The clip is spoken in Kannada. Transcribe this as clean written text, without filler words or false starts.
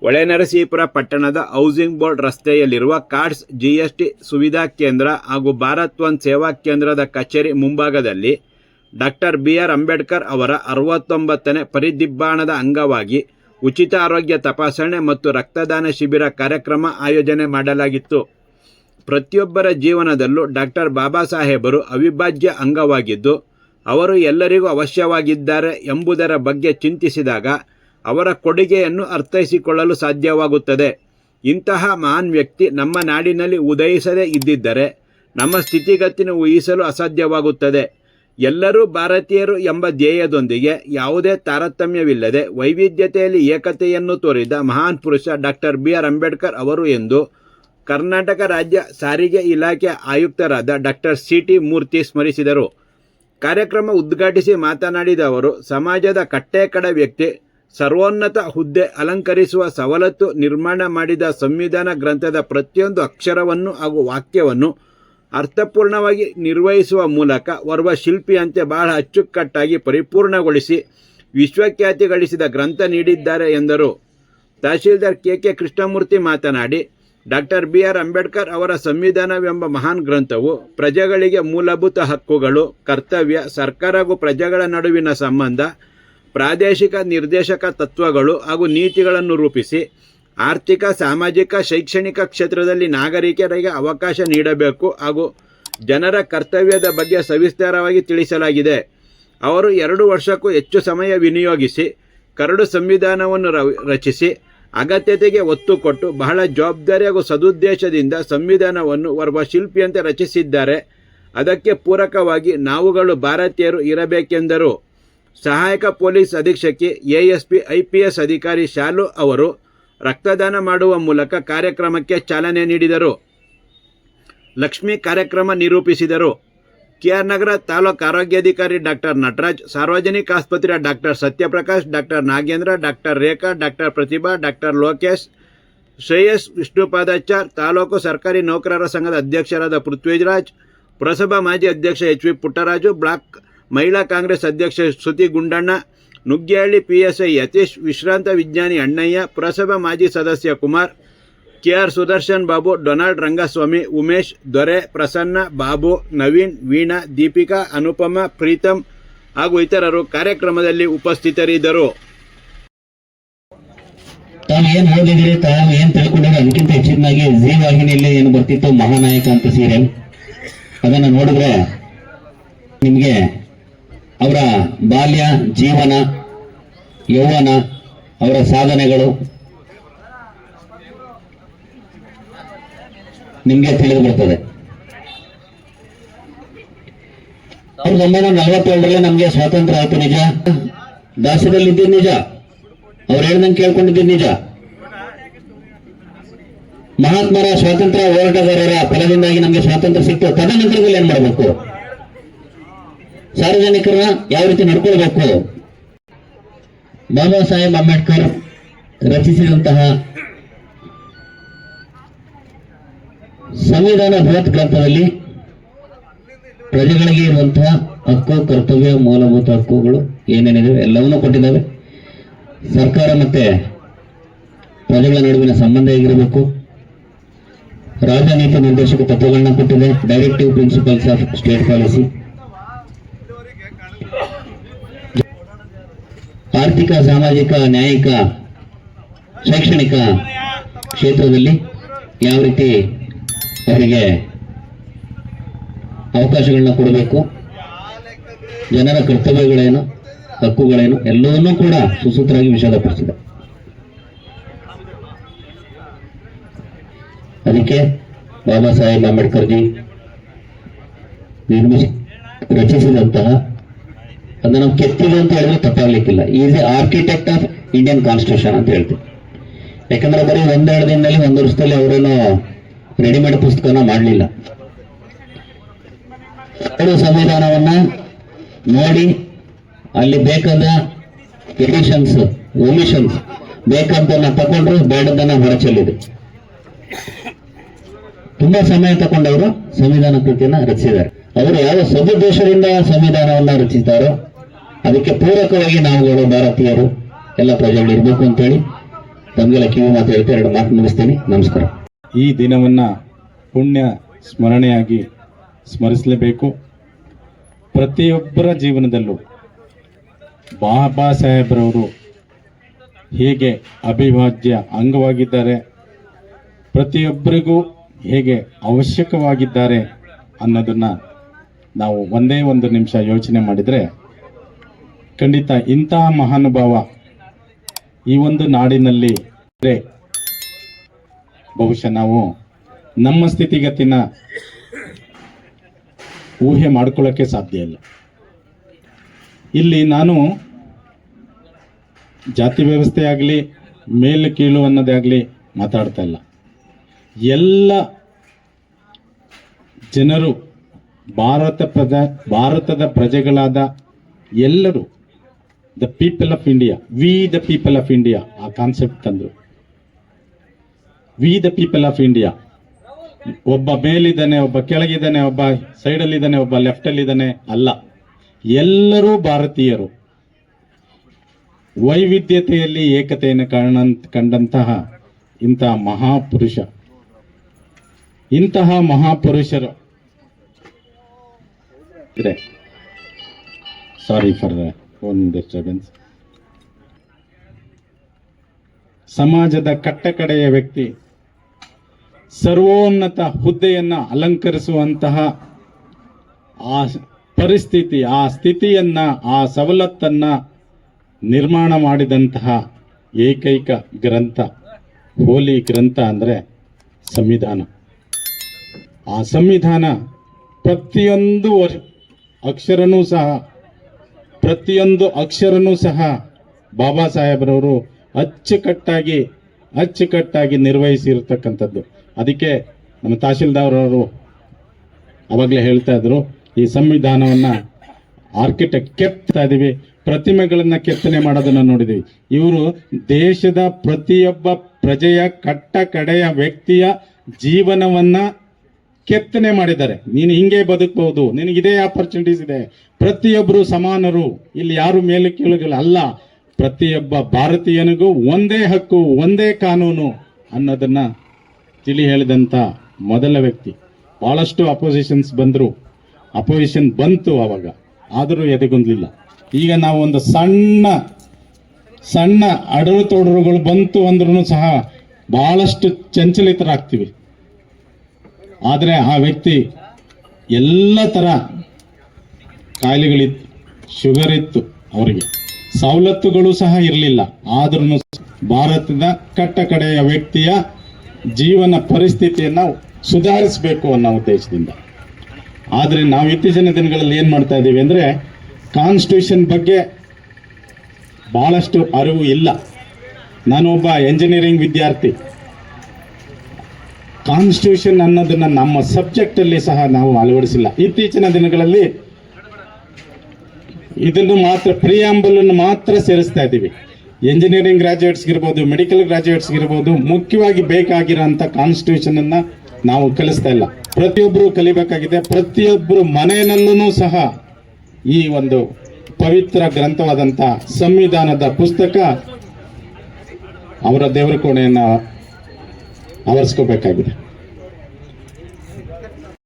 ಹೊಳೆನರಸೀಪುರ ಪಟ್ಟಣದ ಹೌಸಿಂಗ್ ಬೋರ್ಡ್ ರಸ್ತೆಯಲ್ಲಿರುವ ಕಾರ್ಡ್ಸ್ ಜಿಎಸ್ಟಿ ಸುವಿಧಾ ಕೇಂದ್ರ ಹಾಗೂ ಭಾರತ್ ಒನ್ ಸೇವಾ ಕೇಂದ್ರದ ಕಚೇರಿ ಮುಂಭಾಗದಲ್ಲಿ ಡಾಕ್ಟರ್ ಬಿ.ಆರ್. ಅಂಬೇಡ್ಕರ್ ಅವರ 69ನೇ ಪರಿನಿಬ್ಬಾಣದ ಅಂಗವಾಗಿ ಉಚಿತ ಆರೋಗ್ಯ ತಪಾಸಣೆ ಮತ್ತು ರಕ್ತದಾನ ಶಿಬಿರ ಕಾರ್ಯಕ್ರಮ ಆಯೋಜನೆ ಮಾಡಲಾಗಿತ್ತು. ಪ್ರತಿಯೊಬ್ಬರ ಜೀವನದಲ್ಲೂ ಡಾಕ್ಟರ್ ಬಾಬಾ ಸಾಹೇಬರು ಅವಿಭಾಜ್ಯ ಅಂಗವಾಗಿದ್ದು, ಅವರು ಎಲ್ಲರಿಗೂ ಅವಶ್ಯವಾಗಿದ್ದಾರೆ ಎಂಬುದರ ಬಗ್ಗೆ ಚಿಂತಿಸಿದಾಗ ಅವರ ಕೊಡುಗೆಯನ್ನು ಅರ್ಥೈಸಿಕೊಳ್ಳಲು ಸಾಧ್ಯವಾಗುತ್ತದೆ. ಇಂತಹ ಮಹಾನ್ ವ್ಯಕ್ತಿ ನಮ್ಮ ನಾಡಿನಲ್ಲಿ ಉದಯಿಸದೇ ಇದ್ದಿದ್ದರೆ ನಮ್ಮ ಸ್ಥಿತಿಗತಿಯನ್ನು ಊಹಿಸಲು ಅಸಾಧ್ಯವಾಗುತ್ತದೆ. ಎಲ್ಲರೂ ಭಾರತೀಯರು ಎಂಬ ಧ್ಯೇಯದೊಂದಿಗೆ ಯಾವುದೇ ತಾರತಮ್ಯವಿಲ್ಲದೆ ವೈವಿಧ್ಯತೆಯಲ್ಲಿ ಏಕತೆಯನ್ನು ತೋರಿದ ಮಹಾನ್ ಪುರುಷ ಡಾಕ್ಟರ್ ಬಿ.ಆರ್. ಅಂಬೇಡ್ಕರ್ ಅವರು ಎಂದು ಕರ್ನಾಟಕ ರಾಜ್ಯ ಸಾರಿಗೆ ಇಲಾಖೆ ಆಯುಕ್ತರಾದ ಡಾಕ್ಟರ್ ಸಿ.ಟಿ. ಮೂರ್ತಿ ಸ್ಮರಿಸಿದರು. ಕಾರ್ಯಕ್ರಮ ಉದ್ಘಾಟಿಸಿ ಮಾತನಾಡಿದ ಅವರು, ಸಮಾಜದ ಕಟ್ಟೇಕಡ ವ್ಯಕ್ತಿ ಸರ್ವೋನ್ನತ ಹುದ್ದೆ ಅಲಂಕರಿಸುವ ಸವಲತ್ತು ನಿರ್ಮಾಣ ಮಾಡಿದ ಸಂವಿಧಾನ ಗ್ರಂಥದ ಪ್ರತಿಯೊಂದು ಅಕ್ಷರವನ್ನು ಹಾಗೂ ವಾಕ್ಯವನ್ನು ಅರ್ಥಪೂರ್ಣವಾಗಿ ನಿರ್ವಹಿಸುವ ಮೂಲಕ ಓರ್ವ ಶಿಲ್ಪಿಯಂತೆ ಬಹಳ ಅಚ್ಚುಕಟ್ಟಾಗಿ ಪರಿಪೂರ್ಣಗೊಳಿಸಿ ವಿಶ್ವಖ್ಯಾತಿ ಗಳಿಸಿದ ಗ್ರಂಥ ನೀಡಿದ್ದಾರೆ ಎಂದರು. ತಹಶೀಲ್ದಾರ್ ಕೆ. ಕೃಷ್ಣಮೂರ್ತಿ ಮಾತನಾಡಿ, ಡಾಕ್ಟರ್ ಬಿ.ಆರ್. ಅಂಬೇಡ್ಕರ್ ಅವರ ಸಂವಿಧಾನವೆಂಬ ಮಹಾನ್ ಗ್ರಂಥವು ಪ್ರಜೆಗಳಿಗೆ ಮೂಲಭೂತ ಹಕ್ಕುಗಳು, ಕರ್ತವ್ಯ, ಸರ್ಕಾರ ಹಾಗೂ ಪ್ರಜೆಗಳ ನಡುವಿನ ಸಂಬಂಧ, ಪ್ರಾದೇಶಿಕ ನಿರ್ದೇಶಕ ತತ್ವಗಳು ಹಾಗೂ ನೀತಿಗಳನ್ನು ರೂಪಿಸಿ ಆರ್ಥಿಕ, ಸಾಮಾಜಿಕ, ಶೈಕ್ಷಣಿಕ ಕ್ಷೇತ್ರದಲ್ಲಿ ನಾಗರಿಕರಿಗೆ ಅವಕಾಶ ನೀಡಬೇಕು ಹಾಗೂ ಜನರ ಕರ್ತವ್ಯದ ಬಗ್ಗೆ ಸವಿಸ್ತಾರವಾಗಿ ತಿಳಿಸಲಾಗಿದೆ. ಅವರು 2 ವರ್ಷಕ್ಕೂ ಹೆಚ್ಚು ಸಮಯ ವಿನಿಯೋಗಿಸಿ ಕರಡು ಸಂವಿಧಾನವನ್ನು ರಚಿಸಿ ಅಗತ್ಯತೆಗೆ ಒತ್ತು ಕೊಟ್ಟು ಬಹಳ ಜವಾಬ್ದಾರಿ ಹಾಗೂ ಸದುದ್ದೇಶದಿಂದ ಸಂವಿಧಾನವನ್ನು ಓರ್ವ ಶಿಲ್ಪಿಯಂತೆ ರಚಿಸಿದ್ದಾರೆ. ಅದಕ್ಕೆ ಪೂರಕವಾಗಿ ನಾವುಗಳು ಭಾರತೀಯರು ಇರಬೇಕೆಂದರು. ಸಹಾಯಕ ಪೊಲೀಸ್ ಅಧೀಕ್ಷಕಿ ASP IPS ಅಧಿಕಾರಿ ಶಾಲು ಅವರು ರಕ್ತದಾನ ಮಾಡುವ ಮೂಲಕ ಕಾರ್ಯಕ್ರಮಕ್ಕೆ ಚಾಲನೆ ನೀಡಿದರು. ಲಕ್ಷ್ಮಿ ಕಾರ್ಯಕ್ರಮ ನಿರೂಪಿಸಿದರು. KR ನಗರ ತಾಲೂಕು ಆರೋಗ್ಯಾಧಿಕಾರಿ ಡಾಕ್ಟರ್ ನಟರಾಜ್, ಸಾರ್ವಜನಿಕ ಆಸ್ಪತ್ರೆಯ doctor Satyaprakash, doctor Nagendra, doctor Rekha, doctor Prathibha, doctor Lokesh, Shreyas, Vishnupadachar, taluk ಸರ್ಕಾರಿ ನೌಕರರ ಸಂಘದ ಅಧ್ಯಕ್ಷರಾದ ಪೃಥ್ವಿರಾಜ್, ಪುರಸಭಾ ಮಾಜಿ ಅಧ್ಯಕ್ಷ HV ಪುಟ್ಟರಾಜು, ಬ್ಲಾಕ್ ಮಹಿಳಾ ಕಾಂಗ್ರೆಸ್ ಅಧ್ಯಕ್ಷ ಶ್ರುತಿ ಗುಂಡಣ್ಣ, ನುಗ್ಗೇಹಳ್ಳಿ PSI ಯತೀಶ್, ವಿಶ್ರಾಂತ ವಿಜ್ಞಾನಿ ಅಣ್ಣಯ್ಯ, ಪುರಸಭಾ ಮಾಜಿ ಸದಸ್ಯ ಕುಮಾರ್, KR ಸುದರ್ಶನ್ ಬಾಬು, ಡೊನಾಲ್ಡ್ ರಂಗಸ್ವಾಮಿ, ಉಮೇಶ್, ದೊರೆ, ಪ್ರಸನ್ನ, ಬಾಬು, ನವೀನ್, ವೀಣಾ, ದೀಪಿಕಾ, ಅನುಪಮ, ಪ್ರೀತಮ್ ಹಾಗೂ ಇತರರು ಕಾರ್ಯಕ್ರಮದಲ್ಲಿ ಉಪಸ್ಥಿತರಿದ್ದರು. ತಾವು ಏನು ಓದಿದಿರಿ, ತಾವು ಏನು ತಿಳ್ಕೊಂಡಿರಿ, ಅದಕ್ಕಿಂತ ಹೆಚ್ಚಿನಾಗಿ ಜೀ ವಾಹಿನಿಯಲ್ಲಿ ಏನು ಬರ್ತಿತ್ತು ಮಹಾನಾಯಕ ಅಂತ ಸೀರಿಯಲ್, ಅದನ್ನು ನೋಡಿದ್ರೆ ನಿಮಗೆ ಅವರ ಬಾಲ್ಯ ಜೀವನ, ಯೌವನ, ಅವರ ಸಾಧನೆಗಳು ನಿಮಗೆ ತಿಳಿದು ಬರ್ತದೆ. 1947ರಲ್ಲಿ ನಮಗೆ ಸ್ವಾತಂತ್ರ್ಯ ಆಯ್ತು ನಿಜ, ದಾಸ್ಯದಲ್ಲಿ ಇದ್ದಿದ್ದು ನಿಜ, ಅವ್ರು ಹೇಳ್ದಂಗೆ ಕೇಳ್ಕೊಂಡಿದ್ದು ನಿಜ. ಮಹಾತ್ಮರ ಸ್ವಾತಂತ್ರ್ಯ ಹೋರಾಟಗಾರರ ಫಲದಿಂದಾಗಿ ನಮಗೆ ಸ್ವಾತಂತ್ರ್ಯ ಸಿಕ್ತು. ತದನಂತರದಲ್ಲಿ ಏನ್ ಮಾಡಬೇಕು, ಸಾರ್ವಜನಿಕರನ್ನ ಯಾವ ರೀತಿ ನಡ್ಕೊಳ್ಬೇಕು. ಬಾಬಾ ಸಾಹೇಬ್ ಅಂಬೇಡ್ಕರ್ ರಚಿಸಿದಂತಹ ಸಂವಿಧಾನ ಬೃಹತ್ ಗ್ರಂಥದಲ್ಲಿ ಪ್ರಜೆಗಳಿಗೆ ಇರುವಂತಹ ಹಕ್ಕು, ಕರ್ತವ್ಯ, ಮೂಲಭೂತ ಹಕ್ಕುಗಳು ಏನೇನಿದೆ ಎಲ್ಲವನ್ನೂ ಕೊಟ್ಟಿದ್ದಾವೆ. ಸರ್ಕಾರ ಮತ್ತೆ ಪ್ರಜೆಗಳ ನಡುವಿನ ಸಂಬಂಧ ಹೇಗಿರಬೇಕು, ರಾಜನೀತಿ ನಿರ್ದೇಶಕ ತತ್ವಗಳನ್ನ ಕೊಟ್ಟಿದೆ, directive principles of state policy, ಆರ್ಥಿಕ, ಸಾಮಾಜಿಕ, ನ್ಯಾಯಿಕ, ಶೈಕ್ಷಣಿಕ ಕ್ಷೇತ್ರದಲ್ಲಿ ಯಾವ ರೀತಿ ಅವರಿಗೆ ಅವಕಾಶಗಳನ್ನ ಕೊಡಬೇಕು, ಜನರ ಕರ್ತವ್ಯಗಳೇನು, ಹಕ್ಕುಗಳೇನು ಎಲ್ಲವನ್ನೂ ಕೂಡ ಸುಸೂತ್ರವಾಗಿ ವಿಷದಪಡಿಸಿದೆ. ಅದಕ್ಕೆ ಬಾಬಾ ಸಾಹೇಬ್ ಅಂಬೇಡ್ಕರ್ ಜಿ ರಚಿಸಿದಂತಹ, ಅದನ್ನ ನಾವು ಕೆತ್ತಿದೆ ಅಂತ ಹೇಳಿದ್ರೆ ತಪ್ಪಾಗ್ಲಿಕ್ಕಿಲ್ಲ, is a architect of Indian constitution ಅಂತ ಹೇಳ್ತೀವಿ. ಯಾಕಂದ್ರೆ ಬರೀ 1-2 ದಿನದಲ್ಲಿ 1 ವರ್ಷದಲ್ಲಿ ಅವರೇನು ರೆಡಿಮೇಡ್ ಪುಸ್ತಕನ ಮಾಡಲಿಲ್ಲ. ಸಂವಿಧಾನವನ್ನ ನೋಡಿ ಅಲ್ಲಿ ಬೇಕಾದ ಎಡಿಷನ್ಸ್, ಒಮಿಷನ್ಸ್ ಬೇಕಂತನ್ನ ತಗೊಂಡ್ರು, ಬೇಡದನ್ನ ಹೊರಚೆಲ್ಲಿದೆ. ತುಂಬಾ ಸಮಯ ತಗೊಂಡವರು ಸಂವಿಧಾನ ಕೃತಿಯನ್ನ ರಚಿಸಿದ್ದಾರೆ. ಅವರು ಯಾವ ಸದುದ್ದೇಶದಿಂದ ಸಂವಿಧಾನವನ್ನ ರಚಿಸಿದಾರೋ ಅದಕ್ಕೆ ಪೂರಕವಾಗಿ ನಾವುಗಳು ಭಾರತೀಯರು ಎಲ್ಲ ಪ್ರಜೆಗಳು ಇರಬೇಕು ಅಂತೇಳಿ ತಮಗೆಲ್ಲ ಕಿವಿ ಮಾತು ಹೇಳ್ತಾ 2 ಮಾತು ಮುಗಿಸ್ತೇನೆ. ನಮಸ್ಕಾರ. ಈ ದಿನವನ್ನು ಪುಣ್ಯ ಸ್ಮರಣೆಯಾಗಿ ಸ್ಮರಿಸಲೇಬೇಕು. ಪ್ರತಿಯೊಬ್ಬರ ಜೀವನದಲ್ಲೂ ಬಾಬಾ ಸಾಹೇಬ್ರವರು ಹೇಗೆ ಅವಿಭಾಜ್ಯ ಅಂಗವಾಗಿದ್ದಾರೆ, ಪ್ರತಿಯೊಬ್ಬರಿಗೂ ಹೇಗೆ ಅವಶ್ಯಕವಾಗಿದ್ದಾರೆ ಅನ್ನೋದನ್ನು ನಾವು ಒಂದೇ ಒಂದು ನಿಮಿಷ ಯೋಚನೆ ಮಾಡಿದರೆ ಖಂಡಿತ ಇಂತಹ ಮಹಾನುಭಾವ ಈ ಒಂದು ನಾಡಿನಲ್ಲಿ ಇದ್ರೆ ಬಹುಶಃ ನಾವು ನಮ್ಮ ಸ್ಥಿತಿಗತಿನ ಊಹೆ ಮಾಡ್ಕೊಳ್ಳೋಕ್ಕೆ ಸಾಧ್ಯ ಇಲ್ಲ. ಇಲ್ಲಿ ನಾನು ಜಾತಿ ವ್ಯವಸ್ಥೆ ಆಗಲಿ ಮೇಲು ಕೀಳು ಅನ್ನೋದೇ ಆಗಲಿ ಮಾತಾಡ್ತಾ ಇಲ್ಲ. ಎಲ್ಲ ಜನರು ಭಾರತದ ಪ್ರಜೆಗಳಾದ ಎಲ್ಲರೂ the people of India, we the people of India ಆ ಕಾನ್ಸೆಪ್ಟ್ ತಂದರು. We the people of India. ಒಬ್ಬ ಮೇಲಿದ್ದಾನೆ, ಒಬ್ಬ ಕೆಳಗಿದ್ದಾನೆ, ಒಬ್ಬ ಸೈಡಲ್ಲಿದ್ದಾನೆ, ಒಬ್ಬ ಲೆಫ್ಟಲ್ಲಿದ್ದಾನೆ ಅಲ್ಲ, ಎಲ್ಲರೂ ಭಾರತೀಯರು. ವೈವಿಧ್ಯತೆಯಲ್ಲಿ ಏಕತೆಯನ್ನು ಕಂಡಂತಹ ಇಂತಹ ಮಹಾಪುರುಷರು ಸಾರಿ ಫಾರ್ ಓನ್ ಡಿಸ್ಟರ್ಬೆನ್ಸ್. ಸಮಾಜದ ಕಟ್ಟಕಡೆಯ ವ್ಯಕ್ತಿ ಸರ್ವೋನ್ನತ ಹುದ್ದೆಯನ್ನ ಅಲಂಕರಿಸುವಂತಹ ಆ ಪರಿಸ್ಥಿತಿ, ಆ ಸ್ಥಿತಿಯನ್ನ, ಆ ಸವಲತ್ತನ್ನ ನಿರ್ಮಾಣ ಮಾಡಿದಂತಹ ಏಕೈಕ ಗ್ರಂಥ, ಹೋಲಿ ಗ್ರಂಥ ಅಂದರೆ ಸಂವಿಧಾನ. ಆ ಸಂವಿಧಾನ ಪ್ರತಿಯೊಂದು ಅಕ್ಷರನೂ ಸಹ ಬಾಬಾ ಸಾಹೇಬ್ರವರು ಅಚ್ಚುಕಟ್ಟಾಗಿ ನಿರ್ವಹಿಸಿರ್ತಕ್ಕಂಥದ್ದು. ಅದಕ್ಕೆ ನಮ್ಮ ತಹಶೀಲ್ದಾರ್ ಅವರು ಅವಾಗಲೇ ಹೇಳ್ತಾ ಇದ್ರು, ಈ ಸಂವಿಧಾನವನ್ನ ಆರ್ಕಿಟೆಕ್ಟ್ ಕೆತ್ತಾ ಇದೀವಿ, ಪ್ರತಿಮೆಗಳನ್ನ ಕೆತ್ತನೆ ಮಾಡೋದನ್ನ ನೋಡಿದೀವಿ. ಇವರು ದೇಶದ ಪ್ರತಿಯೊಬ್ಬ ಪ್ರಜೆಯ ಕಟ್ಟ ಕಡೆಯ ವ್ಯಕ್ತಿಯ ಜೀವನವನ್ನ ಕೆತ್ತನೆ ಮಾಡಿದ್ದಾರೆ. ನೀನು ಹಿಂಗೆ ಬದುಕಬಹುದು, ನಿನಗಿದೇ ಆಪರ್ಚುನಿಟೀಸ್ ಇದೆ, ಪ್ರತಿಯೊಬ್ಬರು ಸಮಾನರು, ಇಲ್ಲಿ ಯಾರು ಮೇಲೆ ಕೀಳುಗಳು ಅಲ್ಲ, ಪ್ರತಿಯೊಬ್ಬ ಭಾರತೀಯನಿಗೂ ಒಂದೇ ಹಕ್ಕು, ಒಂದೇ ಕಾನೂನು ಅನ್ನೋದನ್ನ ತಿಳಿ ಹೇಳಿದಂಥ ಮೊದಲ ವ್ಯಕ್ತಿ. ಬಹಳಷ್ಟು ಅಪೋಸಿಷನ್ ಬಂತು ಅವಾಗ, ಆದರೂ ಎದೆಗುಂದಲಿಲ್ಲ. ಈಗ ನಾವು ಒಂದು ಸಣ್ಣ ಅಡರು ತೊಡರುಗಳು ಬಂತು ಅಂದ್ರೂ ಸಹ ಬಹಳಷ್ಟು ಚಂಚಲಿತರಾಗ್ತೀವಿ. ಆದರೆ ಆ ವ್ಯಕ್ತಿ ಎಲ್ಲ ಥರ ಕಾಯಿಲೆಗಳಿತ್ತು, ಶುಗರ್ ಇತ್ತು, ಅವರಿಗೆ ಸವಲತ್ತುಗಳು ಸಹ ಇರಲಿಲ್ಲ. ಆದ್ರೂ ಭಾರತದ ಕಟ್ಟ ಕಡೆಯ ವ್ಯಕ್ತಿಯ ಜೀವನ ಪರಿಸ್ಥಿತಿಯನ್ನು ಸುಧಾರಿಸಬೇಕು ಅನ್ನೋ ಉದ್ದೇಶದಿಂದ. ಆದರೆ ನಾವು ಇತ್ತೀಚಿನ ದಿನಗಳಲ್ಲಿ ಏನು ಮಾಡ್ತಾ ಇದ್ದೀವಿ ಅಂದರೆ, ಕಾನ್ಸ್ಟಿಟ್ಯೂಷನ್ ಬಗ್ಗೆ ಬಹಳಷ್ಟು ಅರಿವು ಇಲ್ಲ. ನಾನು ಒಬ್ಬ ಎಂಜಿನಿಯರಿಂಗ್ ವಿದ್ಯಾರ್ಥಿ. ಕಾನ್ಸ್ಟಿಟ್ಯೂಷನ್ ಅನ್ನೋದನ್ನ ನಮ್ಮ ಸಬ್ಜೆಕ್ಟಲ್ಲಿ ಸಹ ನಾವು ಅಳವಡಿಸಿಲ್ಲ. ಇತ್ತೀಚಿನ ದಿನಗಳಲ್ಲಿ ಇದನ್ನು ಮಾತ್ರ ಪ್ರಿಯಾಂಬಲ್ ಅನ್ನು ಮಾತ್ರ ಸೇರಿಸ್ತಾ ಇದ್ದೀವಿ. ಎಂಜಿನಿಯರಿಂಗ್ ಗ್ರಾಜುಯೇಟ್ಸ್ಗಿರ್ಬೋದು, ಮೆಡಿಕಲ್ ಗ್ರಾಜುಯೇಟ್ಸ್ಗಿರ್ಬೋದು, ಮುಖ್ಯವಾಗಿ ಬೇಕಾಗಿರೋಂಥ ಕಾನ್ಸ್ಟಿಟ್ಯೂಷನ್ ಅನ್ನ ನಾವು ಕಲಿಸ್ತಾ ಇಲ್ಲ. ಪ್ರತಿಯೊಬ್ಬರು ಕಲಿಬೇಕಾಗಿದೆ. ಪ್ರತಿಯೊಬ್ಬರು ಮನೆಯಲ್ಲೂ ಸಹ ಈ ಒಂದು ಪವಿತ್ರ ಗ್ರಂಥವಾದಂಥ ಸಂವಿಧಾನದ ಪುಸ್ತಕ ಅವರ ದೇವರ ಕೋಣೆಯನ್ನು ಆವರಿಸ್ಕೋಬೇಕಾಗಿದೆ.